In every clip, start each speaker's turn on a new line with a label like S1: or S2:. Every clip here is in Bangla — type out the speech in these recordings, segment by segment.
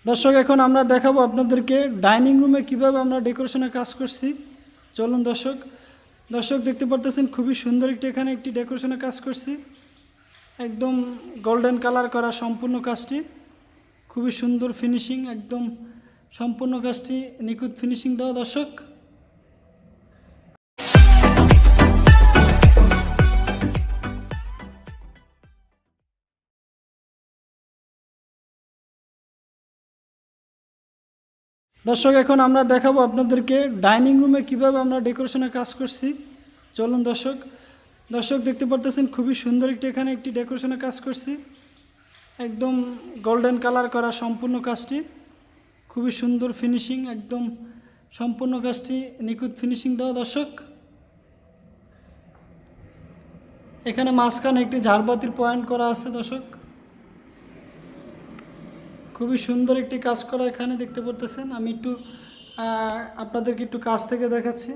S1: দর্শক, এখন আমরা দেখাবো আপনাদেরকে ডাইনিং রুমে কিভাবে আমরা ডেকোরেশনের কাজ করছি। চলুন দর্শক। দর্শক দেখতে পারতেছেন খুবই সুন্দর এখানে একটি ডেকোরেশনের কাজ করছি। একদম গোল্ডেন কালার করা সম্পূর্ণ কাজটি, খুবই সুন্দর ফিনিশিং, একদম সম্পূর্ণ কাজটি নিখুঁত ফিনিশিং দেওয়া। দর্শক দর্শক এখন আমরা দেখাবো আপনাদেরকে ডাইনিং রুমে কিভাবে আমরা ডেকোরেশনের কাজ করছি। চলুন দর্শক। দর্শক দেখতে পারতেছেন খুবই সুন্দর এখানে একটি ডেকোরেশনের কাজ করছি। একদম গোল্ডেন কালার করা সম্পূর্ণ কাজটি, খুবই সুন্দর ফিনিশিং, একদম সম্পূর্ণ কাজটি নিখুঁত ফিনিশিং দেওয়া। দর্শক এখানে মাঝখানে একটি ঝাড়বাতির পয়েন্ট করা আছে। দর্শক খুবই সুন্দর একটি কাজ করা এখানে দেখতে পারতেছেন। আমি একটু আপনাদেরকে একটু কাছ থেকে দেখাচ্ছি।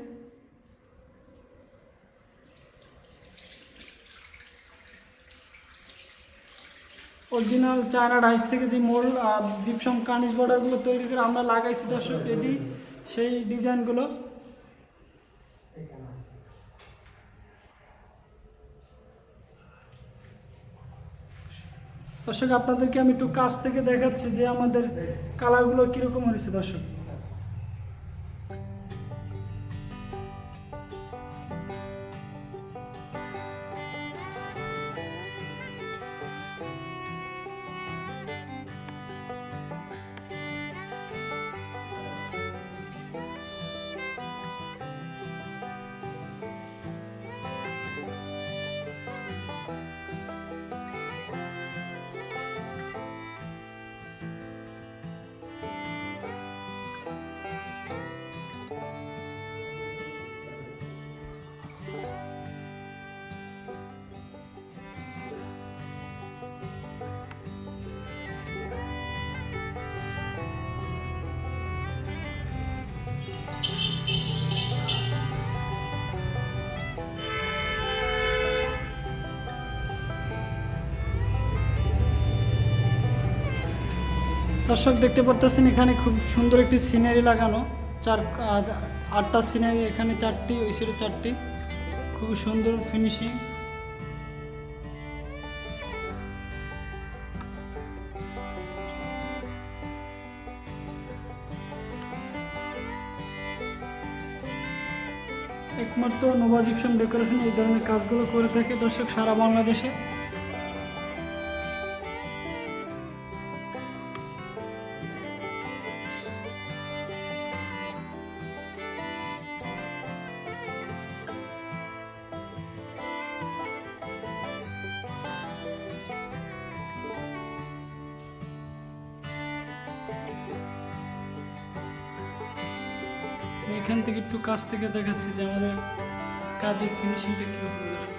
S1: অরিজিনাল চায়না ডাইস থেকে যে মোল জিপসাম কার্নিশ বর্ডারগুলো তৈরি করে আমরা লাগাইছি। দর্শক এটি সেই ডিজাইনগুলো। দর্শক আপনাদেরকে আমি একটু কাছ থেকে দেখাচ্ছি যে আমাদের কালারগুলো কীরকম হয়েছে। দর্শক দর্শক দেখতে পারতেছেন এখানে খুব সুন্দর একটি সিনারি লাগানো। 8টা সিনারি, এখানে 4টি, ওই সাইডে 4টি, খুবই সুন্দর ফিনিশিং। একমাত্র নোভা জিপসাম ডেকোরেশন এই ধরনের কাজগুলো করে থাকে দর্শক সারা বাংলাদেশে। এখান থেকে একটু কাছ থেকে দেখাচ্ছি যে আমাদের কাজের ফিনিশিংটা কীরকম।